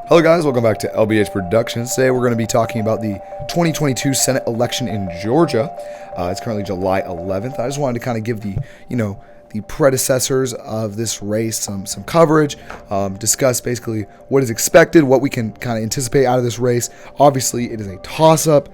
Hello guys, welcome back to LBH Productions. Today we're going to be talking about the 2022 Senate election in Georgia. It's currently July 11th. I just wanted to kind of give the predecessors of this race some coverage, discuss basically what is expected, what we can kind of anticipate out of this race. Obviously, it is a toss-up,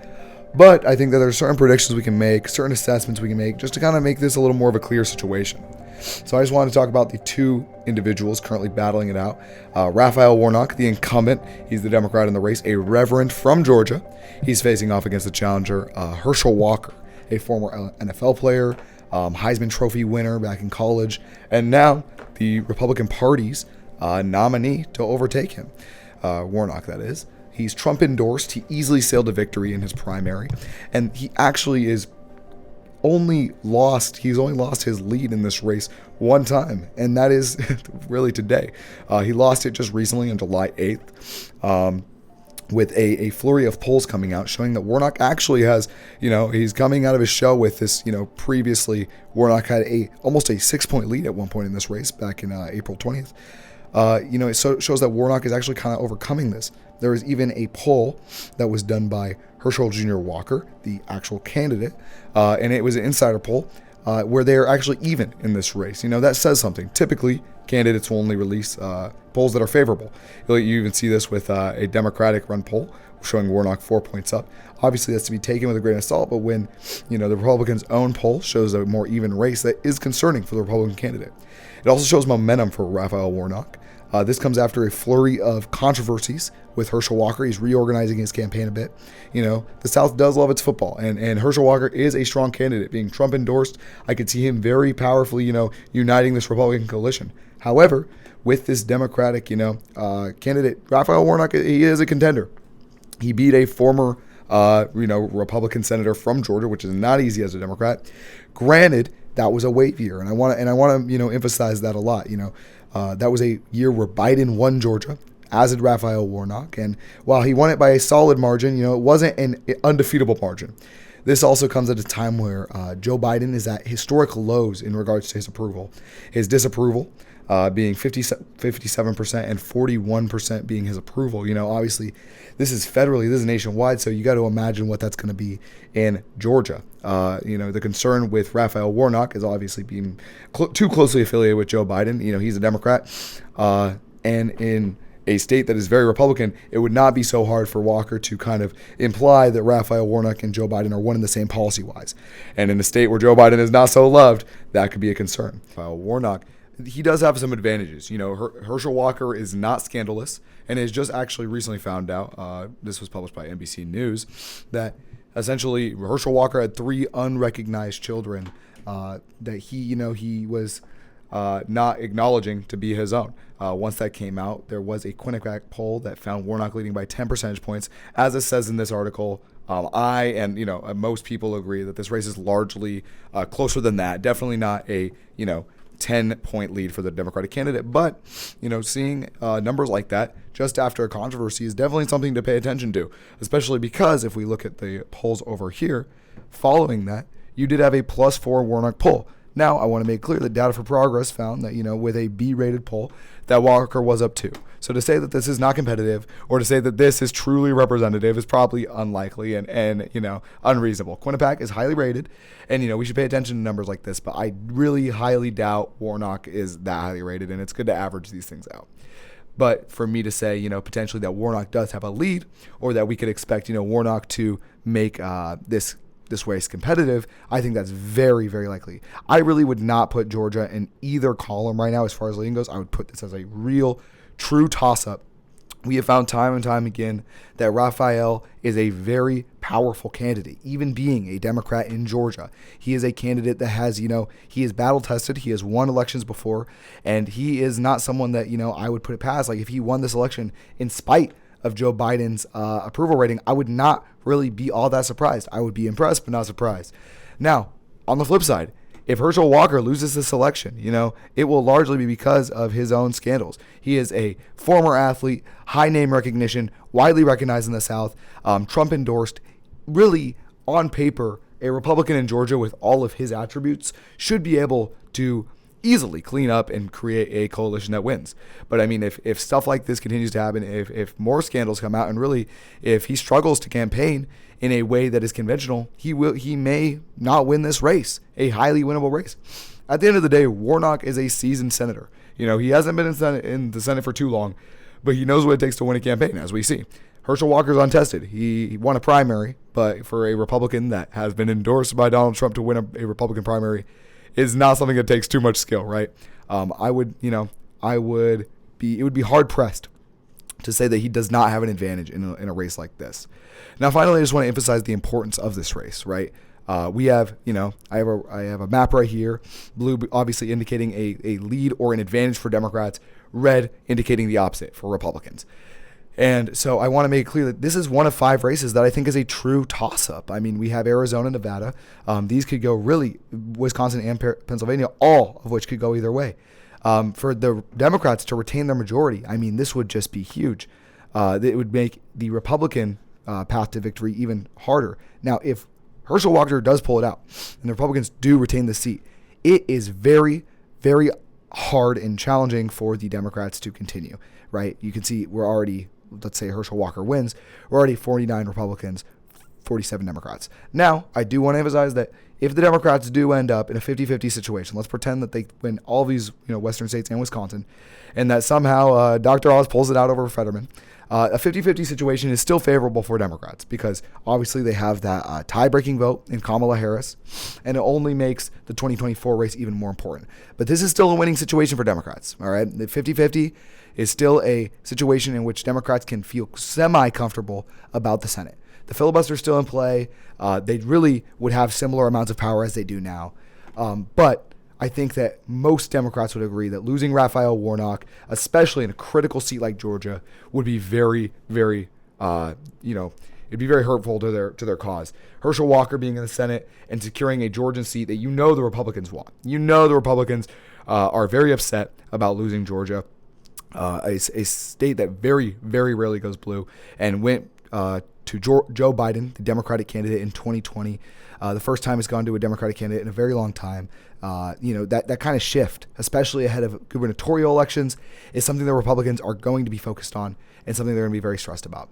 but I think that there are certain predictions we can make, certain assessments we can make, just to kind of make this a little more of a clear situation. So I just wanted to talk about the two individuals currently battling it out. Raphael Warnock, the incumbent, he's the Democrat in the race, a reverend from Georgia. He's facing off against the challenger, Herschel Walker, a former NFL player, Heisman Trophy winner back in college, and now the Republican Party's nominee to overtake him, Warnock, that is. He's Trump endorsed. He easily sailed to victory in his primary, and he actually is he's only lost his lead in this race one time, and that is really today. He lost it just recently on July 8th, with a flurry of polls coming out showing that Warnock actually has, he's coming out of his shell with this, previously Warnock had almost a 6-point lead at one point in this race back in April 20th. It shows that Warnock is actually kind of overcoming this. There was even a poll that was done by Herschel Jr. Walker, the actual candidate, and it was an insider poll where they are actually even in this race. That says something. Typically, candidates will only release polls that are favorable. You even see this with a Democratic-run poll showing Warnock 4 points up. Obviously, that's to be taken with a grain of salt, but when the Republicans' own poll shows a more even race, that is concerning for the Republican candidate. It also shows momentum for Raphael Warnock. This comes after a flurry of controversies with Herschel Walker. He's reorganizing his campaign a bit. The South does love its football, and Herschel Walker is a strong candidate. Being Trump endorsed, I could see him very powerfully, uniting this Republican coalition. However, with this Democratic, candidate, Raphael Warnock, he is a contender. He beat a former, Republican senator from Georgia, which is not easy as a Democrat. Granted, that was a wait year, and I want to, emphasize that a lot. That was a year where Biden won Georgia, as did Raphael Warnock, and while he won it by a solid margin, it wasn't an undefeatable margin. This also comes at a time where Joe Biden is at historic lows in regards to his approval. His disapproval being 57% and 41% being his approval. Obviously, this is federally, this is nationwide, so you got to imagine what that's going to be in Georgia. The concern with Raphael Warnock is obviously being too closely affiliated with Joe Biden. He's a Democrat, and in a state that is very Republican, it would not be so hard for Walker to kind of imply that Raphael Warnock and Joe Biden are one and the same policy-wise. And in a state where Joe Biden is not so loved, that could be a concern. Raphael Warnock, he does have some advantages. Herschel Walker is not scandalous and has just actually recently found out, this was published by NBC News, that essentially Herschel Walker had 3 unrecognized children that he was not acknowledging to be his own. Once that came out, there was a Quinnipiac poll that found Warnock leading by 10 percentage points. As it says in this article, I and most people agree that this race is largely closer than that. Definitely not a 10-point lead for the Democratic candidate, but seeing numbers like that just after a controversy is definitely something to pay attention to, especially because if we look at the polls over here following that, you did have a +4 Warnock poll. Now, I want to make clear that Data for Progress found that, with a B-rated poll, that Walker was up 2. So to say that this is not competitive or to say that this is truly representative is probably unlikely and unreasonable. Quinnipiac is highly rated, and, we should pay attention to numbers like this, but I really highly doubt Warnock is that highly rated, and it's good to average these things out. But for me to say, potentially that Warnock does have a lead or that we could expect, Warnock to make this race competitive, I think that's very, very likely. I really would not put Georgia in either column right now as far as leading goes. I would put this as a real, true toss-up. We have found time and time again that Raphael is a very powerful candidate, even being a Democrat in Georgia. He is a candidate that has, he is battle-tested. He has won elections before, and he is not someone that, I would put it past. Like, if he won this election in spite of Joe Biden's approval rating, I would not really be all that surprised. I would be impressed, but not surprised. Now, on the flip side, if Herschel Walker loses this election, it will largely be because of his own scandals. He is a former athlete, high name recognition, widely recognized in the South, Trump endorsed, really on paper, a Republican in Georgia with all of his attributes should be able to easily clean up and create a coalition that wins. But I mean, if stuff like this continues to happen, if more scandals come out, and really if he struggles to campaign in a way that is conventional, he may not win this race, a highly winnable race. At the end of the day, Warnock is a seasoned senator. He hasn't been in the Senate for too long, but he knows what it takes to win a campaign, as we see. Herschel Walker's untested. He won a primary, but for a Republican that has been endorsed by Donald Trump to win a Republican primary is not something that takes too much skill, right? It would be hard pressed to say that he does not have an advantage in a race like this. Now, finally, I just want to emphasize the importance of this race, right? We have, I have a map right here, blue obviously indicating a lead or an advantage for Democrats, red indicating the opposite for Republicans. And so I want to make it clear that this is one of 5 races that I think is a true toss-up. I mean, we have Arizona, Nevada. These could go really, Wisconsin and Pennsylvania, all of which could go either way. For the Democrats to retain their majority, I mean, this would just be huge. It would make the Republican path to victory even harder. Now, if Herschel Walker does pull it out and the Republicans do retain the seat, it is very, very hard and challenging for the Democrats to continue, right? You can see we're already, let's say Herschel Walker wins, we're already 49 Republicans, 47 Democrats. Now, I do want to emphasize that if the Democrats do end up in a 50-50 situation, let's pretend that they win all these western states and Wisconsin, and that somehow Dr. Oz pulls it out over Fetterman, a 50-50 situation is still favorable for Democrats because obviously they have that tie-breaking vote in Kamala Harris, and it only makes the 2024 race even more important. But this is still a winning situation for Democrats, all right? The 50-50 is still a situation in which Democrats can feel semi-comfortable about the Senate. The filibuster is still in play. They really would have similar amounts of power as they do now. But I think that most Democrats would agree that losing Raphael Warnock, especially in a critical seat like Georgia, would be very, very, it'd be very hurtful to their cause. Herschel Walker being in the Senate and securing a Georgian seat that the Republicans want. The Republicans are very upset about losing Georgia, a state that very, very rarely goes blue, and went to Joe Biden, the Democratic candidate in 2020. The first time it's gone to a Democratic candidate in a very long time. That kind of shift, especially ahead of gubernatorial elections, is something the Republicans are going to be focused on and something they're going to be very stressed about.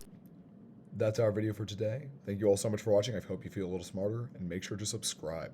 That's our video for today. Thank you all so much for watching. I hope you feel a little smarter, and make sure to subscribe.